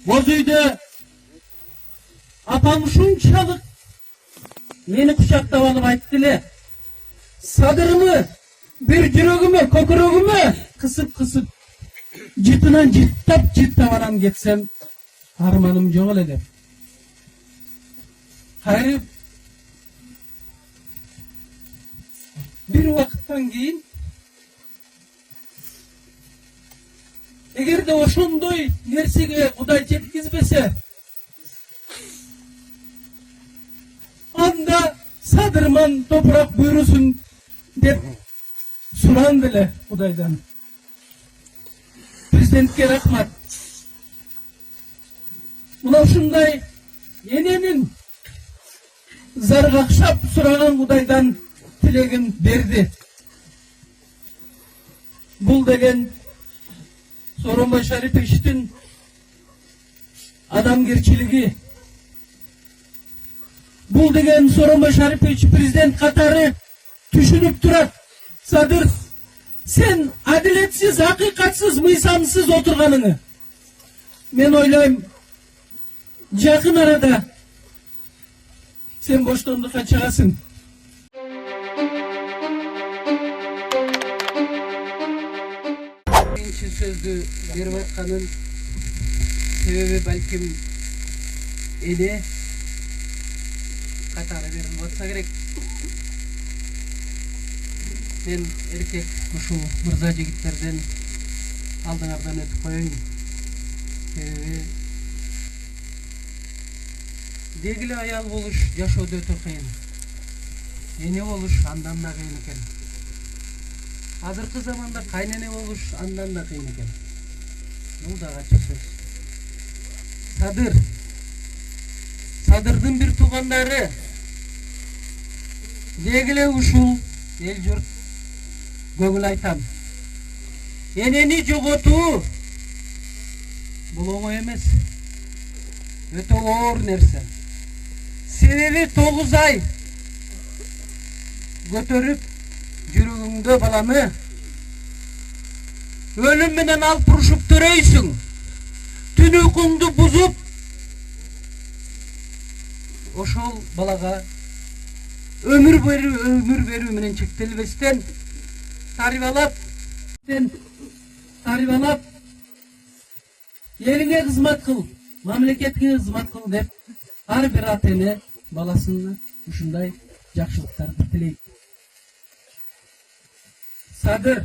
Boz uyda apam şunçalık meni kucaktab alıp ayttılar. Sadırımı, bir жүрөгүмө, көкүрөгүмө кысып жытынан жыттап анан кетсем, арманым жок эле деп. Кайрып bir убакыттан кийин эгерде ошондой нерсеге Кудай жеткизбесе, анда садырман топурак буйрусун деп суранды эле Кудайдан. Президентке рахмат. Мына ушундай эненин заргакшап сураган Кудайдан тилегин берди. Бул деген Сооронбай Шариповичтин адамгерчилиги. Бул деген Сооронбай Шарипович президент катары түшүнүп турат. Садыр, сен адилетсиз, акыйкатсыз, мыйзамсыз отурганыңы мен ойлойм, жакын арада сен боштондукка чыгасың. Биринчи сөздү берип атканын себеби балким эне катары берилип атса керек. Мен эркек ушул мырза жигиттерден алдыңардан өтүп коеюн. Себеби дегиле аял болуш жашоодо өтө кыйын. Эне болуш андан да кыйын экен. Азыркы заманда кайнене болуш андан да кыйын экен. Бул дагы ачык сөз. Садырдын бир туугандары дегиле ушул эл журт көңүл айтам. Энени жоготуу бул оңой эмес. Өтө оор нерсе. Себеби 9 ай көтөрүп жүрөгүңдө баланы өлүм менен алып урушуп төрөйсүң. Түн уйкуңду бузуп ошол балага өмүр берүү менен чектелбестен тарбиялап элиңе кызмат кыл, мамлекетке кызмат кыл деп ар бир ата эне баласына ушундай жакшылыктарды тилейт. Садыр,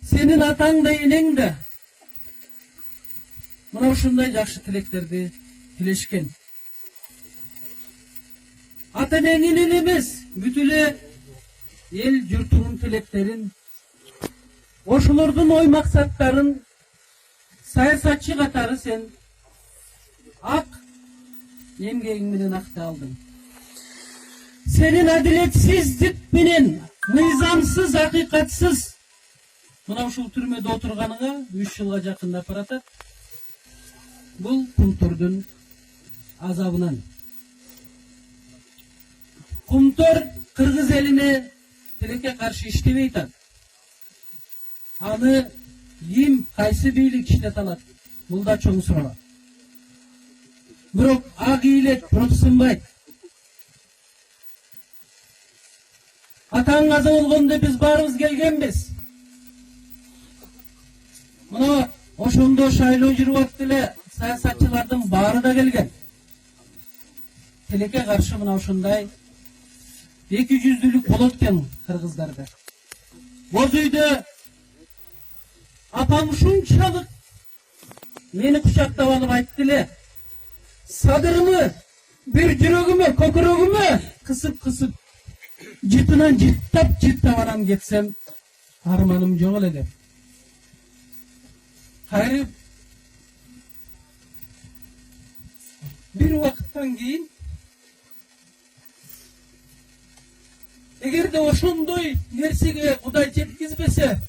сенин атаң да энең да мына ушундай жакшы тилектерди тилешкен. Ата энеңин эмес, бүт эле эл журтунун тилектерин, ошолордун ой максаттарын саясатчы катары сен ак эмгегиң менен актаалдың. Сенин адилетсиздик менен, мыйзамсыз, акыйкатсыз мына ушул түрмөдө отурганыңа 3 жылга жакындап баратат. Бул кумтордун азабынан. Кумтор кыргыз элине тилекке каршы иштебей атат. Аны ким, кайсы бийлик иштете алат? Бул да чоң суроо. Бирок ак ийилет, бирок сынбайт. Атаң каза болгондо биз баарыбыз келгенбиз. Мына ошондо шайлоо жүрүп атты эле, саясатчылардын баары да келген. Тилекке каршы мына ошондой 200-дүлүк болот экен кыргыздарда. Боз үйдө апам шунчалык мени кучактап алып айтты эле. Садырымы, bir жүрөгүмө, көкүрөгүмө кысып жытынан жыттап анан кетсем, арманым жок эле деп. Кайрып bir убакыттан кийин эгерде ошондой нерсеге Кудай жеткизбесе,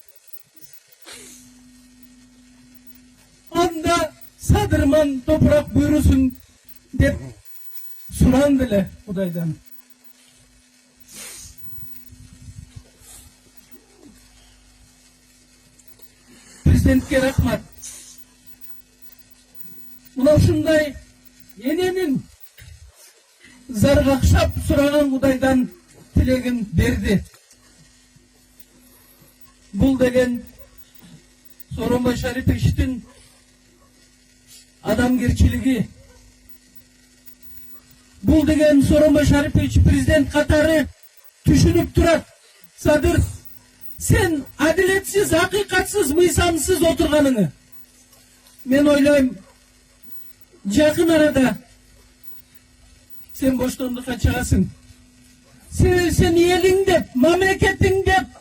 анда садырман топурак буйрусун деп суранды эле Кудайдан. Президентке рахмат. Мына ушундай эненин заргакшап сураган Кудайдан тилегин берди. Бул деген Сооронбай Шариповичтин адамгерчилиги. Бул деген Сооронбай Шарипович президент катары түшүнүп турат. Садыр, сен адилетсиз, акыйкатсыз, мыйзамсыз отурганыңы мен ойлойм, жакын арада сен боштондукка чыгасың. Себеби сен элиң деп, мамлекетиң деп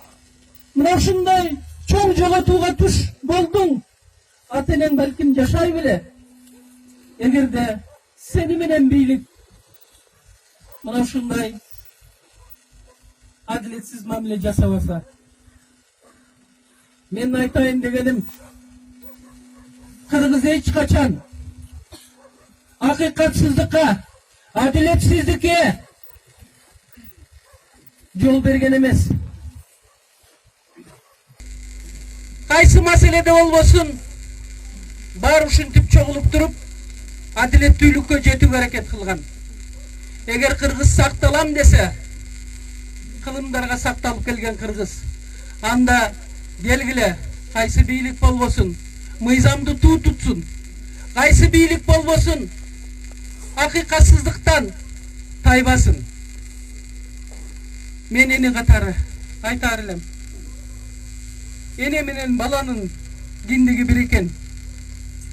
мына ушундай чоң жолотууга туш болдуң. Ата энең балким жашай беле. Эгерде сени менен бийлик мына ушундай адилетсиз мамиле жасабаса, мен айтайын дегеним, Кыргыз эч качан акыйкатсыздыкка, адилетсиздикке жол берген эмес. Кайсы маселеде болбосун, баары ушинтип чогулуп туруп, адилеттүүлүккө жетүүгө аракет кылган. Эгер Кыргыз сакталам десе, кылымдарга сакталып келген Кыргыз. Анда белгиле, кайсы бийлик болбосун, мыйзамды туу тутсун. Кайсы бийлик болбосун, акыйкатсыздыктан тайбасын. Мен эне катары айтаар элем. Эне менен баланын киндиги бир экен.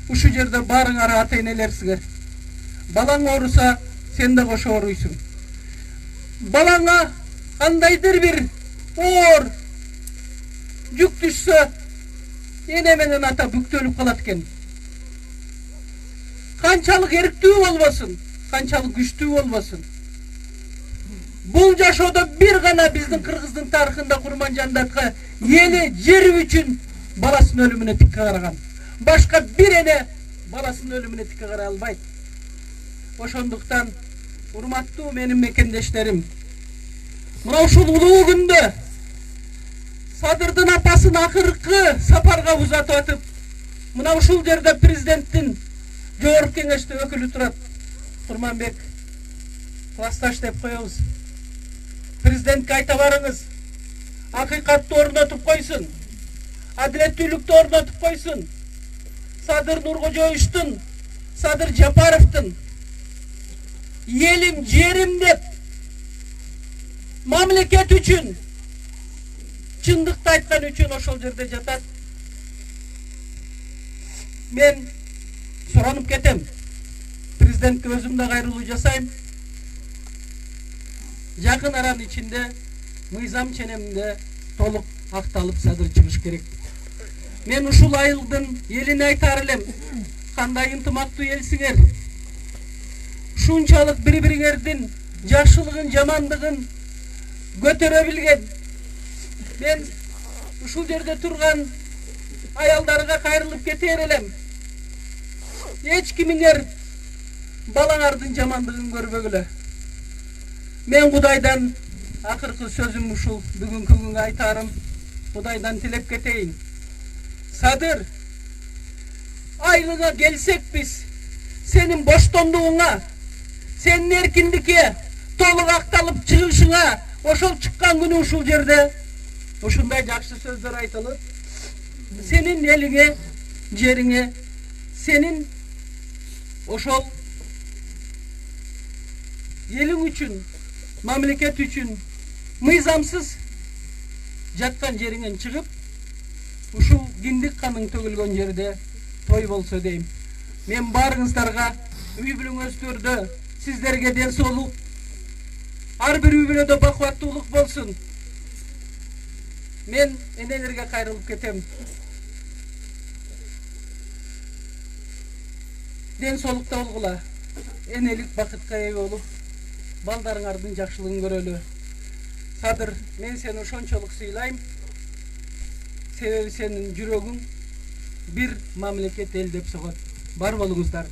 Ушу жерде баарыңар ата энелерсиңер. Балаң ооруса, сен да кошо ооруйсуң. Балаңа кандайдыр бир оор жүк түшсө, эне менен ата бүктөлүп калат экен. Канчалык эрктүү болбосун, канчалык күчтүү болбосун. Бул жашоодо бир гана биздин Кыргыздын тарыхында Курманжандатка эли жери үчүн баласынын өлүмүнө тикке караган. Башка бир эне баласынын өлүмүнө тикке карай албайт. Ошондуктан, урматтуу менин мекендештерим, мына ушул улуу күндө Садырдын апасын акыркы сапарга узатып атып, мына ушул жерде президенттин жогорку кеңеште өкүлү турат. Курманбек классташ деп коебуз. Президентке айта барыңыз, акыйкатты орнотуп койсун, адилеттүүлүктү орнотуп койсун. Садыр Нуркожоевичтин, Садыр Жапаровдун элим, жерим деп мамлекет үчүн чындыкты айткан үчүн ошол жерде жатат. Мен суранып кетем. Президентке өзүм да кайрылуу жасайм. Жакын аранын ичинде мыйзам ченеминде толук акталып Садыр чыгыш керек. Мен ушул айылдын элине айтаар элем, кандай ынтымактуу элсиңер. Ушунчалык бири-бириңердин жакшылыгын, жамандыгын көтөрө билген. Мен ушул жерде турган аялдарга кайрылып кетер элем. Эч кимиңер балаңардын жамандыгын көрбөгүлө. Мен Кудайдан акыркы сөзүм ушул бүгүнкү күнгө айтарым, Кудайдан тилеп кетейин. Садыр, айылыңа келсек биз, сенин боштондугуңа, сенин эркиндикке толук акталып чыгышыңа, ошол чыккан күнү ушул жерде ушундай жакшы сөздөр айтылып, сенин элиңе, жериңе, сенин ошол элиң үчүн, мамлекет үчүн мыйзамсыз жаткан жериңен чыгып, ушул киндик каның төгүлгөн жерде той болсо дейм. Мен баарыңыздарга үй бүлөңүздөрдө сиздерге ден соолук, ар бир үй бүлөдө бакубаттуулук болсун. Мен энелерге кайрылып кетем. Ден соолукта болгула, энелик бакытка ээ болуп, балдарыңардын жакшылыгын көрөлү. Садыр, мен сени ошончолук сыйлайм. Себеби сенин жүрөгүң бир мамлекет эл деп согот. Бар болуңуздар.